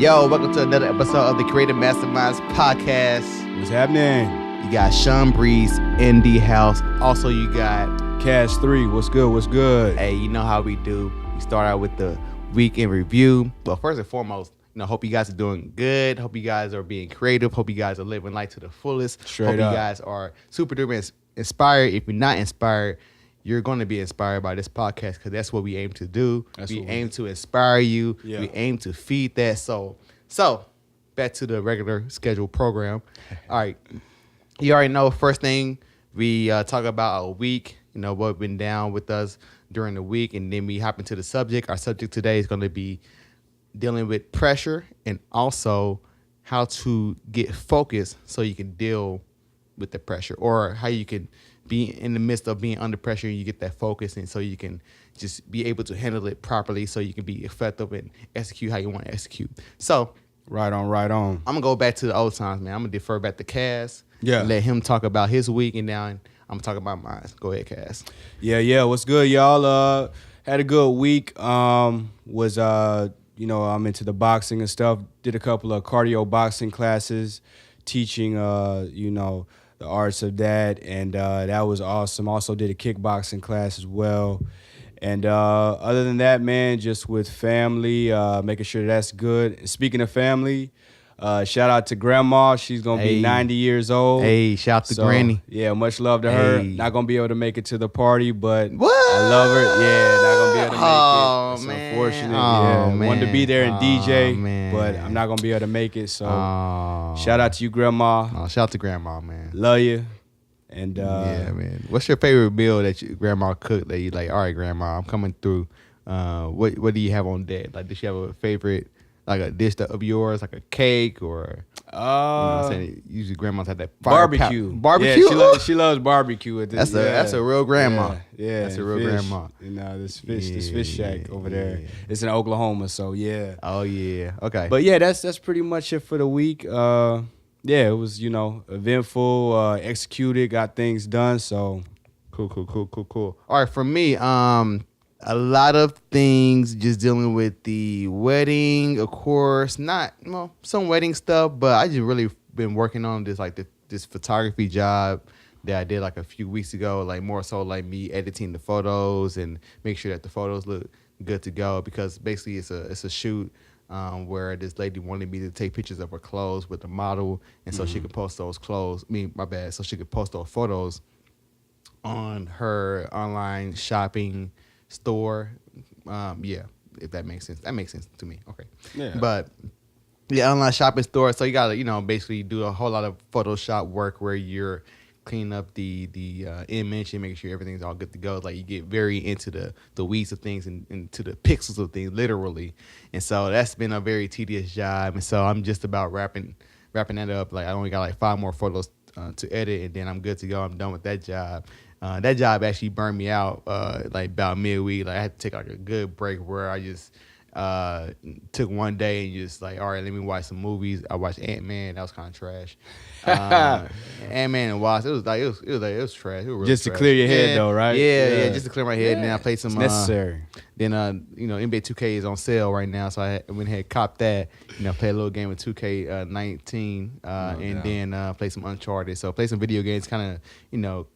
Yo, welcome to another episode of the Creative Masterminds Podcast. What's happening? You got Sean Breeze in the house. Also, you got Cash 3. What's good? What's good? Hey, you know how we do. We start out with the week in review. But first and foremost, hope you guys are doing good. Hope you guys are being creative. Hope you guys are living life to the fullest. Straight hope up. You guys are super duper inspired. If you're not inspired, you're going to be inspired by this podcast because that's what we aim to do. We aim to inspire you. Yeah. We aim to feed that soul. So, back to the regular scheduled program. All right. You already know, first thing, we talk about a week, what went down with us during the week, and then we hop into the subject. Our subject today is going to be dealing with pressure and also how to get focused so you can deal with the pressure, or how you can be in the midst of being under pressure and you get that focus, and so you can just be able to handle it properly so you can be effective and execute how you want to execute. So Right on. I'm going to go back to the old times, man. I'm going to defer back to Cass. Yeah. And let him talk about his week, and now I'm going to talk about mine. Go ahead, Cass. Yeah. What's good, y'all? Had a good week. I'm into the boxing and stuff. Did a couple of cardio boxing classes, teaching, the arts of that, and that was awesome. Also did a kickboxing class as well. And other than that, man, just with family, making sure that's good. Speaking of family, shout out to Grandma. She's going to be 90 years old. Hey, shout out to Granny. Yeah, much love to her. Hey. Not going to be able to make it to the party, but What? I love her. Yeah, not going to be able to make Oh, it. It's man. unfortunate. Oh, yeah, wanted to be there and man. DJ, Oh, man. but I'm not going to be able to make it. So Oh. shout out to you, Grandma. Oh, shout out to Grandma, man. Love you. And Yeah, man. What's your favorite meal that Grandma cooked that you like, all right, Grandma, I'm coming through. What do you have on deck? Like, does she have a favorite, like a dish of yours, like a cake or... what I'm saying? Usually grandmas have that fire barbecue. Barbecue? Yeah, she loves barbecue. That's a real grandma. Yeah, That's a real fish. grandma. This fish shack over there. Yeah. It's in Oklahoma, so yeah. Oh yeah. Okay. But yeah, that's pretty much it for the week. It was eventful, executed, got things done. So cool. All right, for me, a lot of things just dealing with the wedding, of course. Some wedding stuff, but I just really been working on this photography job that I did like a few weeks ago, like more so like me editing the photos and make sure that the photos look good to go, because basically it's a shoot where this lady wanted me to take pictures of her clothes with the model, and so she could post those clothes. So she could post those photos on her online shopping store. If that makes sense. That makes sense to me. Okay. Yeah. But the online shopping store, so you gotta, basically do a whole lot of Photoshop work where you're cleaning up the image and making sure everything's all good to go. Like, you get very into the weeds of things and into the pixels of things, literally. And so that's been a very tedious job. And so I'm just about wrapping that up. Like, I only got like 5 more photos to edit, and then I'm good to go. I'm done with that job. That job actually burned me out like about midweek. Like, I had to take like a good break where I just took one day and just like, all right, let me watch some movies. I watched Ant-Man. That was kind of trash. Ant-Man and Wasp. It was trash. It was real just to trash. clear your head, though, right? Yeah, just to clear my head. And then I played some. It's necessary. Then NBA 2K is on sale right now, so I went ahead and copped that. Play a little game with 2K 19, and then play some Uncharted. So play some video games, kind of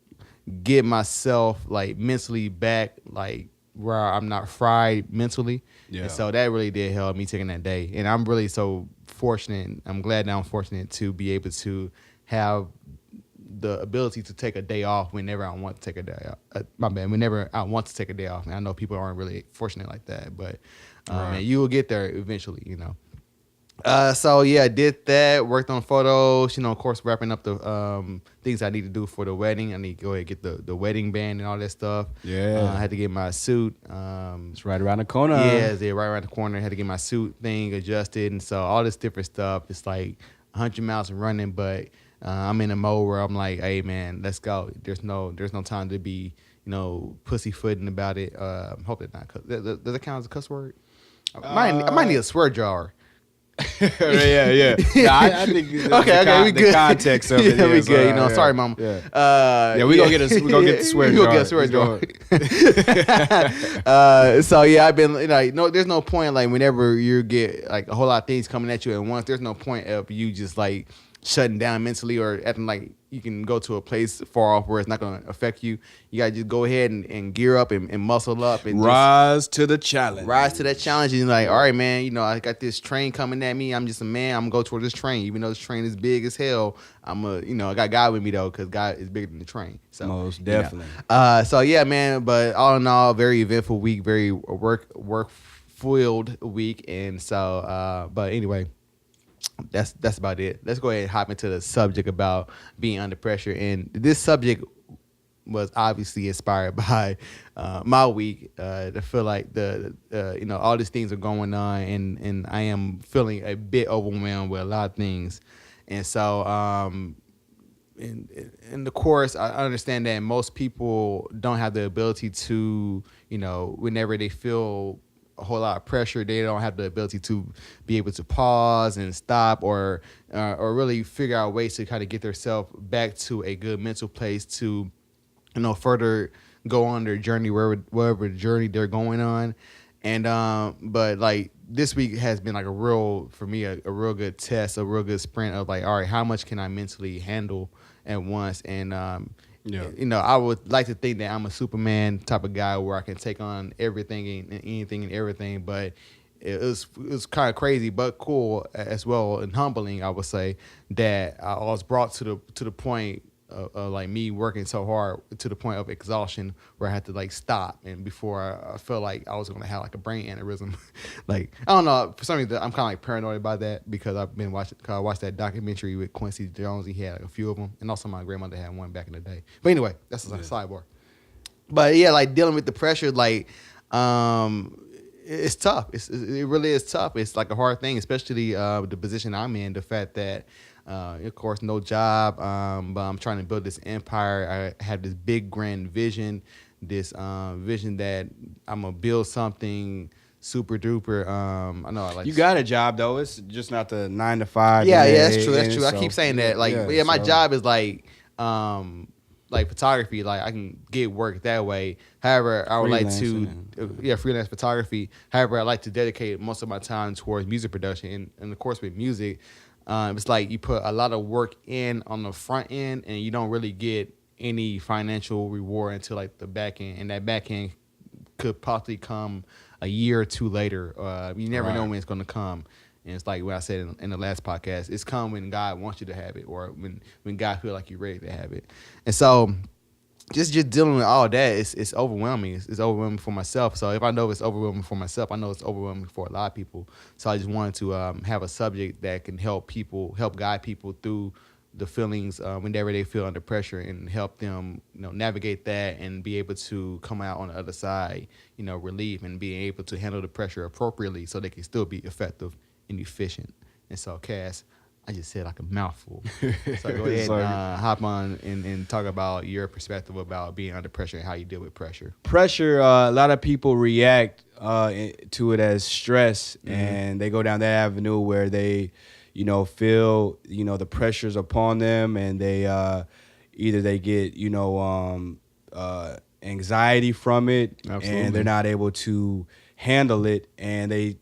get myself like mentally back, like where I'm not fried mentally. Yeah. And so that really did help me taking that day. And I'm really so fortunate. I'm glad that I'm fortunate to be able to have the ability to take a day off whenever I want to take a day off. Whenever I want to take a day off. And I know people aren't really fortunate like that, but man, you will get there eventually, So yeah, I did that, worked on photos, of course, wrapping up the things I need to do for the wedding. I need to go ahead and get the wedding band and all that stuff. Yeah. I had to get my suit. It's right around the corner. Yeah, right around the corner. I had to get my suit thing adjusted, and so all this different stuff. It's like 100 miles of running, but I'm in a mode where I'm like, hey man, let's go. There's no time to be, pussyfooting about it. Hope it not. Does it count as a cuss word? I might need a swear jar. Yeah. Nah, I think the context of it. Yeah, we is, good. yeah. Sorry, mama. Yeah, we gonna get the swear jar. We gonna get a swear jar. So yeah, I've been like, no, there's no point like whenever you get like a whole lot of things coming at you at once. There's no point of you just like shutting down mentally or acting like you can go to a place far off where it's not going to affect you. You got to just go ahead and gear up and muscle up and rise to the challenge. Rise to that challenge. And like, all right, man, you know, I got this train coming at me. I'm just a man. I'm going to go toward this train. Even though this train is big as hell, I got God with me, though, because God is bigger than the train. So, most definitely. So, yeah, man, but all in all, very eventful week, very work-filled week. And so, but anyway, that's about it. Let's go ahead and hop into the subject about being under pressure. And this subject was obviously inspired by my week. I feel like all these things are going on, and I am feeling a bit overwhelmed with a lot of things. And so, in the course, I understand that most people don't have the ability to, whenever they feel a whole lot of pressure, they don't have the ability to be able to pause and stop or really figure out ways to kind of get themselves back to a good mental place to, further go on their journey, wherever journey they're going on. And but like this week has been like a real good test, a real good sprint of like, all right, how much can I mentally handle at once? And I would like to think that I'm a Superman type of guy where I can take on everything and anything and everything, but it was kind of crazy but cool as well, and humbling, I would say, that I was brought to the point of like me working so hard to the point of exhaustion where I had to like stop, and before I felt like I was gonna have like a brain aneurysm. Like, I don't know, for some reason I'm kind of like paranoid about that because I've been watched that documentary with Quincy Jones. He had like a few of them, and also my grandmother had one back in the day. But anyway, that's a sidebar. But yeah, like dealing with the pressure, like it's tough. It really is tough. It's like a hard thing, especially the position I'm in. The fact that, of course, no job, but I'm trying to build this empire. I have this big grand vision, this vision that I'm gonna build something super duper. I know you got a job though. It's just not the 9 to 5. Yeah, that's true. That's true. I keep saying that. Like, my job is like photography. Like, I can get work that way. However, I would like to, freelance photography. However, I like to dedicate most of my time towards music production. And of course, with music, it's like you put a lot of work in on the front end, and you don't really get any financial reward until like the back end. And that back end could possibly come a year or two later. You never know when it's going to come. And it's like what I said in the last podcast, it's come when God wants you to have it, or when God feel like you're ready to have it. And so just dealing with all that, it's overwhelming. It's overwhelming for myself. So if I know it's overwhelming for myself, I know it's overwhelming for a lot of people. So I just wanted to have a subject that can help guide people through the feelings whenever they feel under pressure, and help them, navigate that and be able to come out on the other side, relief, and being able to handle the pressure appropriately so they can still be effective and efficient. And so, Cass, I just said like a mouthful. So go ahead and hop on and talk about your perspective about being under pressure and how you deal with pressure. Pressure, a lot of people react to it as stress, and they go down that avenue where they, feel, the pressures upon them, and they either they get, anxiety from it. Absolutely. And they're not able to handle it, and they,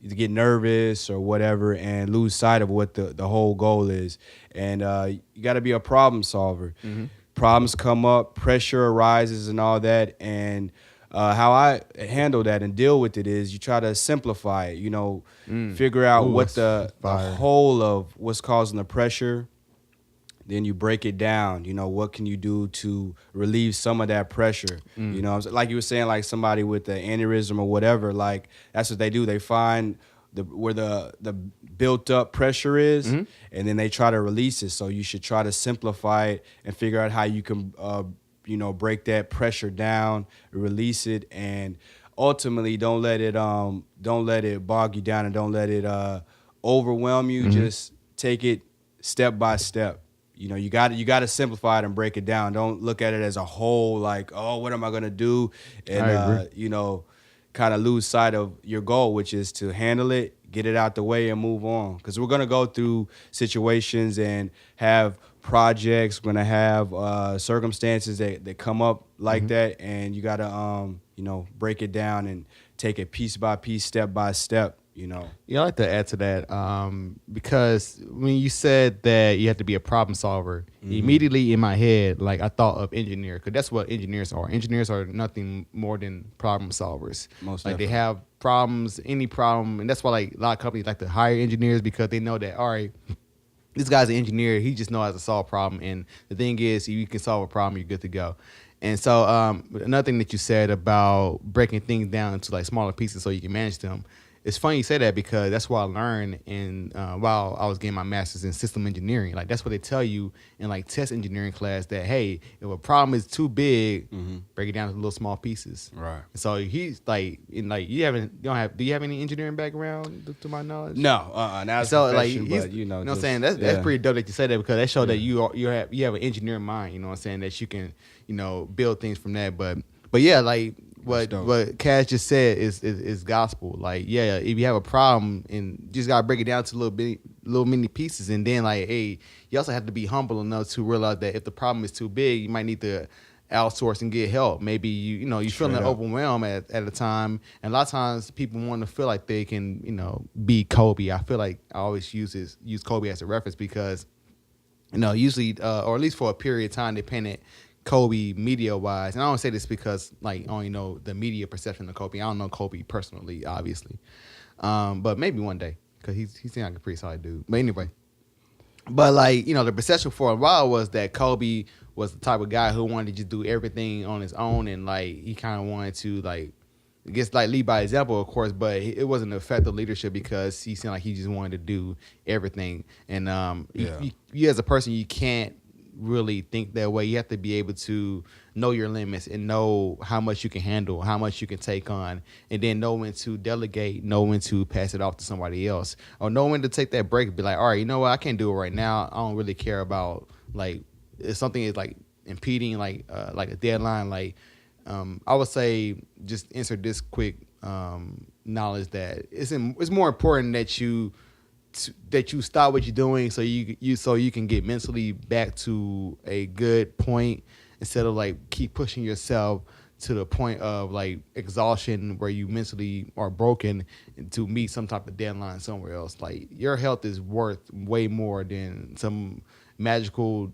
either get nervous or whatever and lose sight of what the whole goal is. And you got to be a problem solver. Mm-hmm. Problems come up, pressure arises and all that. And how I handle that and deal with it is you try to simplify it, figure out what the whole of what's causing the pressure. Then you break it down. What can you do to relieve some of that pressure? Like you were saying, like somebody with the aneurysm or whatever, like that's what they do. They find where the built up pressure is, and then they try to release it. So you should try to simplify it and figure out how you can, break that pressure down, release it, and ultimately don't let it bog you down, and don't let it overwhelm you. Just take it step by step. You got to simplify it and break it down. Don't look at it as a whole, like, oh, what am I gonna do? And kind of lose sight of your goal, which is to handle it, get it out the way and move on. Because we're gonna go through situations and have projects. We're gonna have circumstances that come up like that, and you gotta break it down and take it piece by piece, step by step. Yeah, I like to add to that because when you said that you have to be a problem solver, immediately in my head, like I thought of engineer, because that's what engineers are. Engineers are nothing more than problem solvers. Most like definitely. they have problems, any problem, and that's why like a lot of companies like to hire engineers because they know that all right, this guy's an engineer. He just knows how to solve a problem, and the thing is, you can solve a problem, you're good to go. And so another thing that you said about breaking things down into like smaller pieces so you can manage them. It's funny you say that because that's what I learned while I was getting my master's in system engineering. Like that's what they tell you in like test engineering class that hey, if a problem is too big, break it down to little small pieces. Right. So he's like, do you have any engineering background to my knowledge? No, not as So a like, profession, but you know what I'm just- saying? That's yeah. pretty dope that you say that because that shows that you have an engineering mind. You know what I'm saying? That you can build things from that. But yeah, like what Cash just said is gospel. Like yeah, if you have a problem and you just gotta break it down to little mini pieces, and then like hey, you also have to be humble enough to realize that if the problem is too big, you might need to outsource and get help. Maybe you feeling overwhelmed at a time, and a lot of times people want to feel like they can be Kobe. I feel like I always use Kobe as a reference because usually or at least for a period of time they painted Kobe media wise, and I don't say this because like I only know the media perception of Kobe. I don't know Kobe personally, obviously, but maybe one day because he seems like a pretty solid dude. But anyway, but like the perception for a while was that Kobe was the type of guy who wanted to just do everything on his own, and like he kind of wanted to like I guess like lead by example, of course, but it wasn't an effective leadership because he seemed like he just wanted to do everything, and you as a person you can't really think that way. You have to be able to know your limits and know how much you can handle, how much you can take on, and then know when to delegate, know when to pass it off to somebody else, or know when to take that break and be like, all right, you know what, I can't do it right now. I don't really care about like if something is like impeding like a deadline. Like I would say just insert this quick knowledge that it's more important that you stop what you're doing so you can get mentally back to a good point instead of like keep pushing yourself to the point of like exhaustion where you mentally are broken to meet some type of deadline somewhere else. Like your health is worth way more than some magical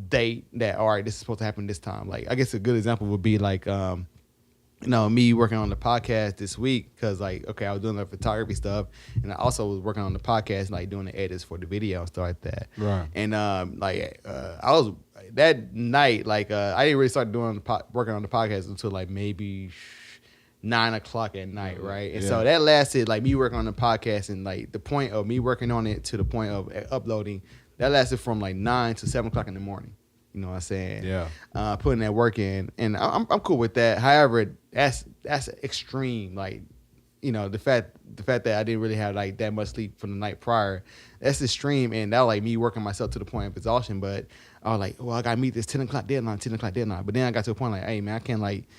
date that all right, this is supposed to happen this time. Like I guess a good example would be like me working on the podcast this week because like okay, I was doing the photography stuff and I also was working on the podcast like doing the edits for the video and stuff like that. Right. And I was that night like I didn't really start working on the podcast until like maybe 9:00 at night, right? And so that lasted like me working on the podcast and like the point of me working on it to the point of uploading that lasted from like 9 to 7:00 in the morning. You know what I'm saying? Yeah. Putting that work in, and I'm cool with that. However, that's extreme. Like, the fact that I didn't really have like that much sleep from the night prior, that's extreme, and that like me working myself to the point of exhaustion. But I was like, well, I gotta meet this 10:00 deadline. But then I got to a point like, hey man, I can't like.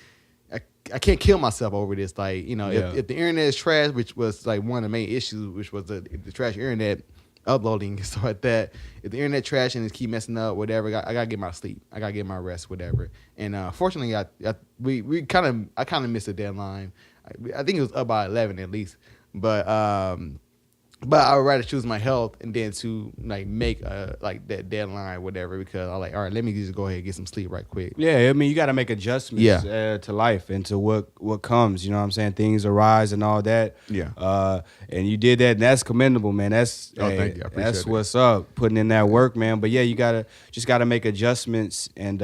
I can't kill myself over this. Like, if the internet is trash, which was like one of the main issues, which was the trash internet. Uploading and stuff like that. If the internet trash and it keep messing up, whatever, I gotta get my sleep. I gotta get my rest, whatever. And fortunately, I kind of missed the deadline. I think it was up by 11 at least. But I would rather choose my health and then to like make like that deadline or whatever because I'm like, all right, let me just go ahead and get some sleep right quick. Yeah, I mean, you got to make adjustments to life and to what comes. You know what I'm saying? Things arise and all that. Yeah. And you did that, and that's commendable, man. Thank you. I appreciate that's what's up, putting in that work, man. But yeah, you just gotta make adjustments and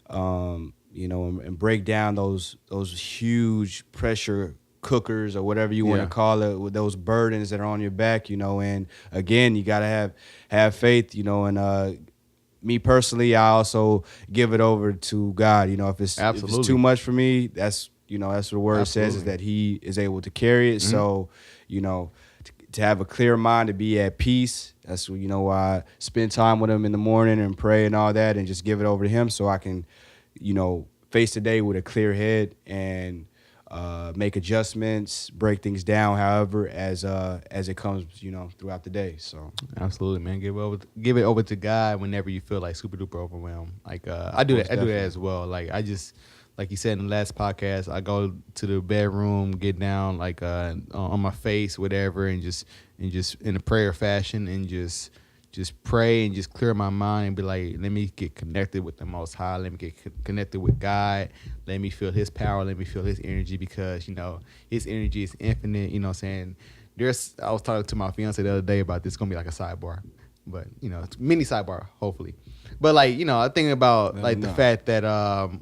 and break down those huge pressure cookers or whatever you want to call it, with those burdens that are on your back, and again, you got to have faith, and me personally, I also give it over to God, if it's too much for me, that's what the word says is that he is able to carry it. Mm-hmm. So, to have a clear mind, to be at peace, that's why I spend time with him in the morning and pray and all that and just give it over to him so I can, face the day with a clear head and make adjustments, break things down, however, as it comes, throughout the day. So Absolutely, man. Give it over to God whenever you feel like super duper overwhelmed. Like I do that. I do that as well. Like I just, like you said in the last podcast, I go to the bedroom, get down like on my face, whatever, and just in a prayer fashion, and just pray and just clear my mind and be like, let me get connected with the Most High. Let me get connected with God. Let me feel His power. Let me feel His energy, because His energy is infinite. You know what I'm saying? I was talking to my fiance the other day about this. It's gonna be like a sidebar, but it's a mini sidebar, hopefully. But like I think about like the fact that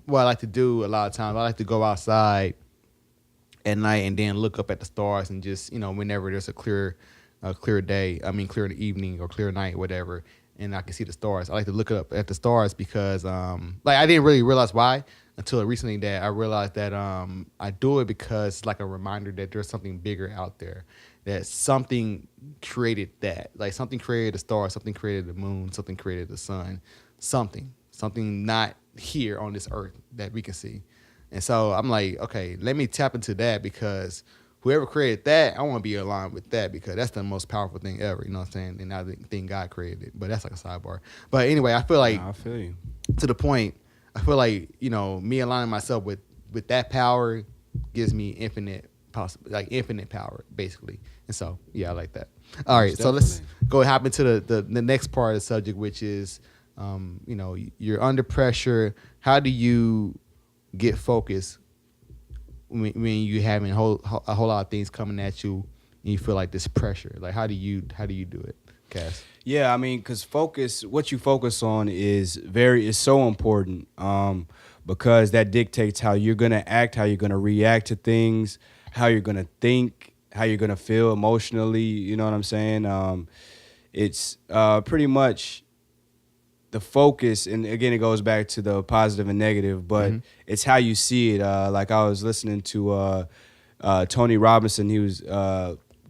what I like to do a lot of times, I like to go outside at night and then look up at the stars and just whenever there's a clear day, clear evening or clear night, whatever, and I can see the stars. I like to look up at the stars because like I didn't really realize why until recently, that I realized that I do it because it's like a reminder that there's something bigger out there, that something created that. Like something created the stars, something created the moon, something created the sun, something not here on this earth that we can see. And so I'm like, okay, let me tap into that, because whoever created that, I want to be aligned with that, because that's the most powerful thing ever. You know what I'm saying? And I think God created it, but that's like a sidebar. But anyway, I feel like, I feel you. To the point, I feel like, me aligning myself with that power gives me infinite power, basically. And so, yeah, I like that. All right, so let's go hop into the next part of the subject, which is, you're under pressure. How do you get focused when you having a whole lot of things coming at you and you feel like this pressure? Like how do you do it, Cass? Yeah, because what you focus on is so important, because that dictates how you're gonna act, how you're gonna react to things, how you're gonna think, how you're gonna feel emotionally. You know what I'm saying? It's pretty much the focus, and again, it goes back to the positive and negative, but it's how you see it. Like I was listening to Tony Robinson. He was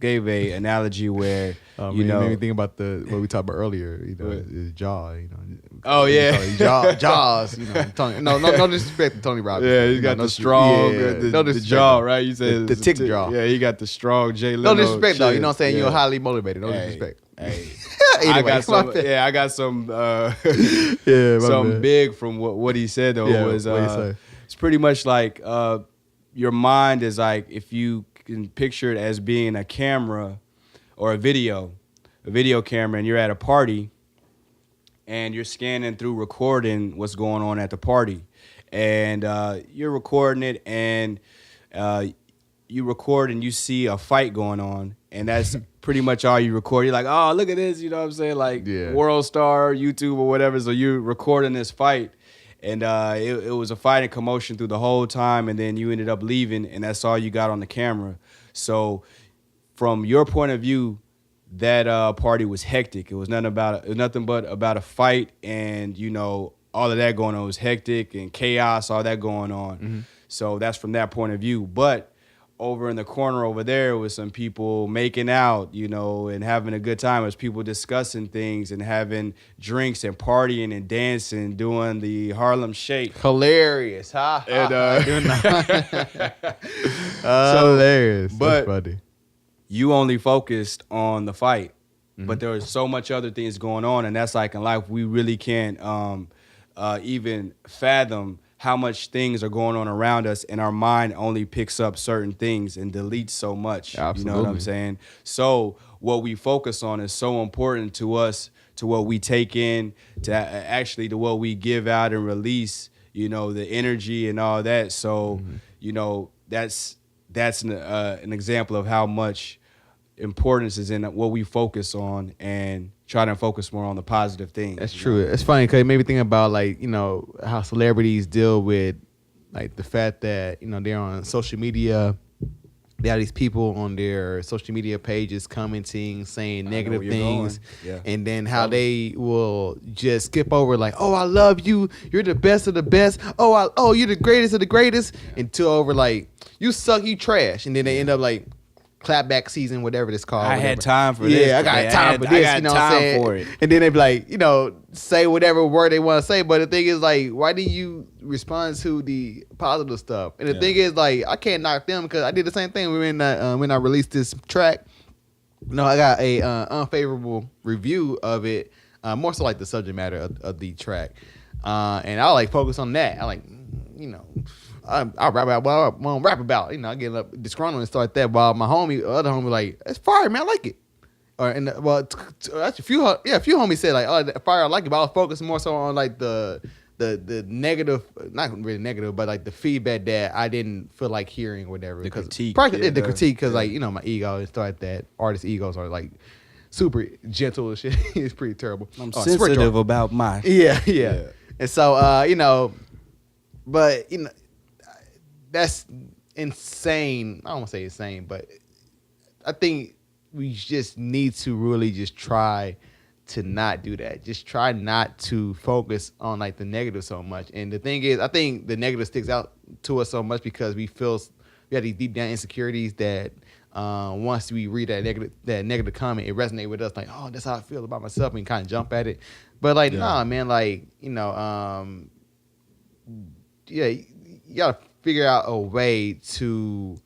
gave a analogy where made me think about what we talked about earlier. His jaw. Oh yeah, Jaws. Tony. No disrespect to Tony Robinson. Yeah, he's got the strong, the jaw, right? You said the tick jaw. Yeah, he got the strong Jay Leno. No disrespect though. You know what I'm saying? Yeah. You're highly motivated. No disrespect. Hey. Anyway, I got some bad. big from what he said though. Yeah, was what he say? It's pretty much like your mind is like, if you can picture it as being a camera or a video camera, and you're at a party and you're scanning through, recording what's going on at the party, and you're recording it, and you record and you see a fight going on, and that's pretty much all you record. You're like, oh, look at this, you know what I'm saying? Like World Star, YouTube or whatever. So you're recording this fight, and it was a fight and commotion through the whole time, and then you ended up leaving, and that's all you got on the camera. So from your point of view, that party was hectic. It was nothing but about a fight, and all of that going on. It was hectic and chaos, all that going on. Mm-hmm. So that's from that point of view. But over in the corner over there was some people making out, and having a good time. There's people discussing things and having drinks and partying and dancing, doing the Harlem Shake. Hilarious, huh? And, hilarious. But that's funny. You only focused on the fight, but there was so much other things going on, and that's like in life, we really can't even fathom how much things are going on around us, and our mind only picks up certain things and deletes so much. Absolutely. You know what I'm saying? So what we focus on is so important to us, to what we take in, to what we give out and release, the energy and all that. So, that's an example of how much importance is in what we focus on, and try to focus more on the positive things. That's true. It's funny because it made me think about how celebrities deal with the fact that they're on social media. They have these people on their social media pages commenting, saying negative things, and then how they will just skip over oh, I love you, you're the best of the best. Oh, you're the greatest of the greatest, until over you suck, you trash, and then they end up clapback season, whatever it's called. I whatever. had time for this. Yeah, I got time for this. I you got know what I'm time saying? for it. And then they be like, say whatever word they want to say. But the thing is, like, why didn't you respond to the positive stuff? And the thing is, like, I can't knock them because I did the same thing when I released this track. I got a unfavorable review of it, more so like the subject matter of the track. And I like focus on that. I like, I rap about what I want to rap about. I get up disgruntled and start that. While my other homie, like, it's fire, man. I like it. That's a few homies said like, oh, fire, I like it. But I was focusing more so on like the negative, not really negative, but like the feedback that I didn't feel like hearing, whatever. The critique, the critique, because like my ego and stuff like that. Artists' egos are like super gentle and shit. It's pretty terrible. I'm sensitive about my yeah. And so but that's insane. I don't want to say insane, but I think we just need to really just try to not do that. Just try not to focus on like the negative so much. And the thing is, I think the negative sticks out to us so much because we have these deep down insecurities that once we read that negative comment, it resonates with us like, oh, that's how I feel about myself, and kind of jump at it. But like, nah, man, like, you gotta figure out a way to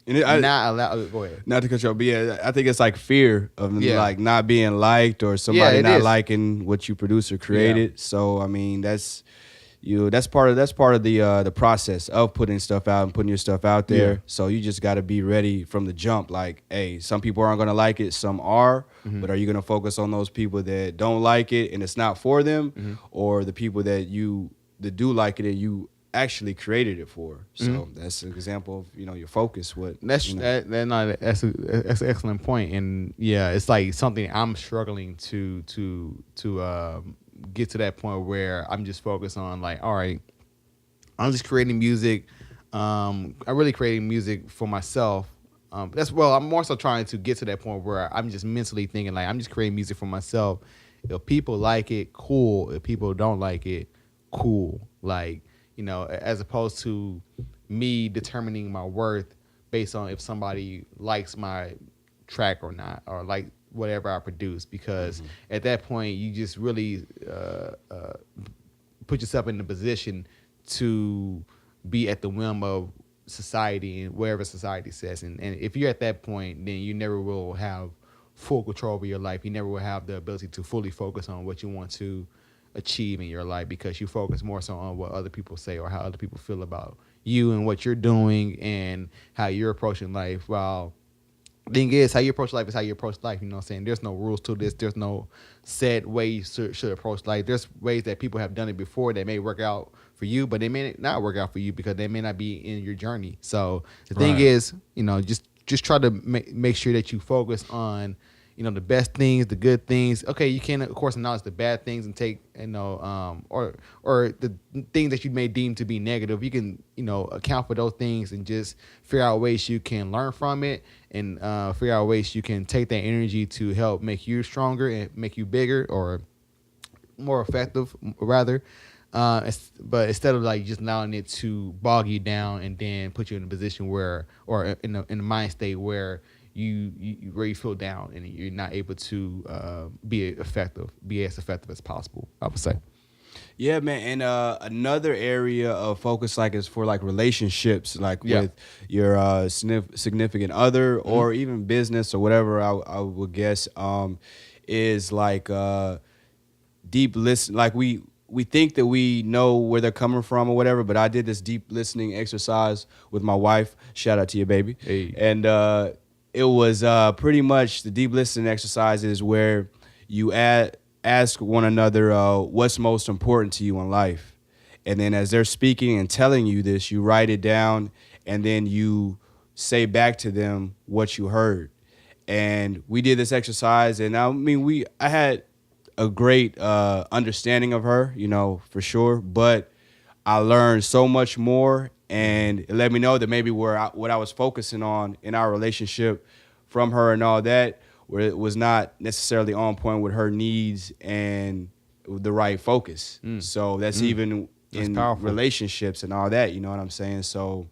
not allow. Go ahead. Not to cut you off, but yeah, I think it's like fear of like not being liked or somebody not liking what you produced or created. So I mean, that's part of the process of putting stuff out and putting your stuff out there. Yeah. So you just got to be ready from the jump. Like, hey, some people aren't gonna like it, some are. Mm-hmm. But are you gonna focus on those people that don't like it and it's not for them, or the people that do like it and you actually created it for? So that's an example of your focus. That's an excellent point. And yeah, it's like something I'm struggling to get to that point where I'm just focused on like, all right, I'm just creating music. I'm really creating music for myself. I'm more so trying to get to that point where I'm just mentally thinking like, I'm just creating music for myself. If people like it, cool. If people don't like it, cool. Like, as opposed to me determining my worth based on if somebody likes my track or not, or like whatever I produce, because at that point you just really put yourself in the position to be at the whim of society and wherever society says. And if you're at that point, then you never will have full control over your life. You never will have the ability to fully focus on what you want to achieve in your life, because you focus more so on what other people say or how other people feel about you and what you're doing and how you're approaching life. Well, the thing is, how you approach life is how you approach life. You know what I'm saying? There's no rules to this. There's no set way you should approach life. There's ways that people have done it before that may work out for you, but they may not work out for you because they may not be in your journey. So the thing is, just try to make sure that you focus on the best things, the good things. Okay, you can of course acknowledge the bad things and take or the things that you may deem to be negative. You can account for those things and just figure out ways you can learn from it, and figure out ways you can take that energy to help make you stronger and make you bigger or more effective, rather. But instead of like just allowing it to bog you down and then put you in a position where, or in a mind state where you feel down and you're not able to be as effective as possible, I would say. Yeah, man. And another area of focus is for relationships, with your significant other or even business or whatever, I would guess, is deep listen. We think that we know where they're coming from or whatever, but I did this deep listening exercise with my wife. Shout out to you, baby. Hey. And it was pretty much the deep listening exercises where you ask one another what's most important to you in life. And then as they're speaking and telling you this, you write it down and then you say back to them what you heard. And we did this exercise, and I had a great understanding of her, for sure. But I learned so much more, and it let me know that maybe what I was focusing on in our relationship from her and all that, where it was not necessarily on point with her needs and the right focus. So that's even in powerful. Relationships and all that, you know what I'm saying? So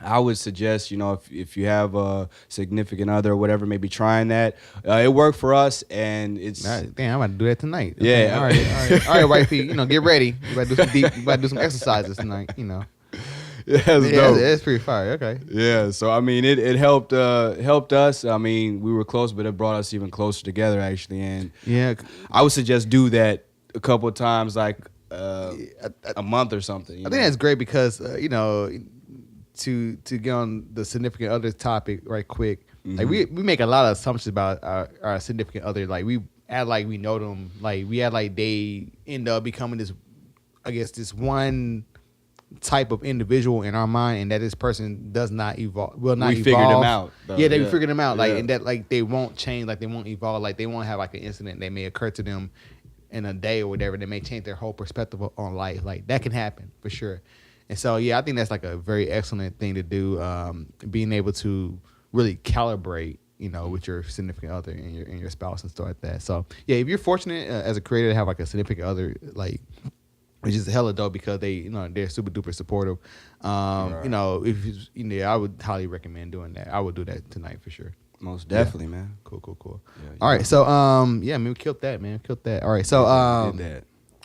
I would suggest, if you have a significant other or whatever, maybe trying that. It worked for us, and it's Damn, I'm about to do that tonight. Yeah. Okay, all right, wifey. Get ready. You about to do some deep. You about to do some exercises tonight. yeah, That's pretty fire. Okay. Yeah, so I mean, it helped us. I mean, we were close, but it brought us even closer together, actually. And Yeah, I would suggest do that a couple of times, like a month or something. I think that's great because to get on the significant other topic right quick, like we make a lot of assumptions about our significant other. Like we act like we know them. Like we act like they end up becoming this, I guess, this one type of individual in our mind, and that this person does not evolve. Will not we evolve. figured them out. Though. Yeah, we figured them out. Like, Yeah. and that like they won't change. Like they won't evolve. Like they won't have like an incident that may occur to them in a day or whatever that may change their whole perspective on life. Like that can happen for sure. And so yeah, I think that's like a very excellent thing to do. Being able to really calibrate, with your significant other and your spouse and stuff like that. So yeah, if you're fortunate as a creator to have like a significant other, like, which is hella dope because they, they're super duper supportive. Right. If I would highly recommend doing that. I would do that tonight for sure. Most definitely, man. Cool. Yeah, All right, so we killed that, man. Killed that. All right, so did that.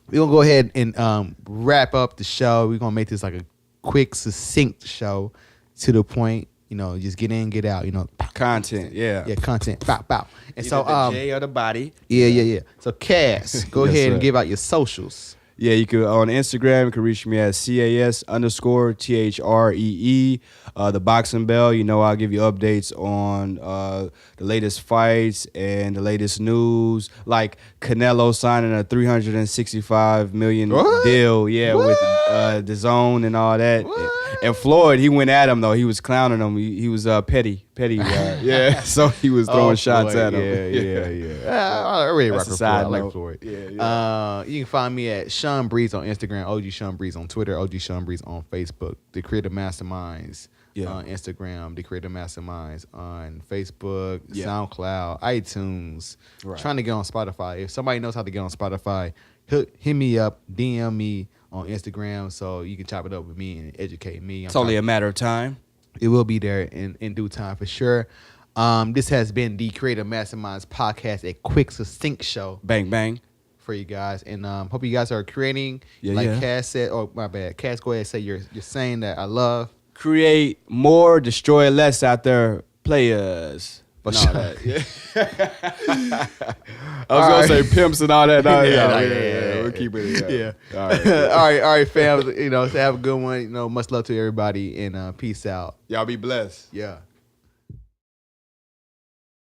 we're gonna go ahead and wrap up the show. We're gonna make this like a quick, succinct show, to the point. Just get in, get out. Content, yeah. Yeah, content. Bow. And Either so the J or the body. yeah. So Cass, go Yes, ahead and sir. give out your socials. Yeah, you can on Instagram. You can reach me at CAS_THREE. The Boxing Bell. I'll give you updates on the latest fights and the latest news, like Canelo signing a $365 million deal. Yeah, What? with DAZN and all that. What? And Floyd, he went at him though. He was clowning him. He was petty. Yeah, so he was throwing shots Floyd. at him. Yeah. I really rock That's a with Floyd. side I like note. Floyd. Yeah. You can find me at Sean Breeze on Instagram, OG Sean Breeze on Twitter, OG Sean Breeze on Facebook, The Creative Masterminds on Instagram, The Creative Masterminds on Facebook, SoundCloud, iTunes. Right. Trying to get on Spotify. If somebody knows how to get on Spotify, hit me up, DM me on Instagram so you can chop it up with me and educate me. It's only a matter of time. It will be there in due time for sure. This has been the Creative Masterminds Podcast, a quick, succinct show Bang, bang. for you guys. And hope you guys are creating, Cass said. Oh, my bad. Cass, go ahead and say you're saying that I love. Create more, destroy less out there, players. For And all sure. that. I was going to say pimps and all that. No, Yeah. We'll keep it. Yeah. All right. all right, fam. So have a good one. Much love to everybody and peace out. Y'all be blessed. Yeah.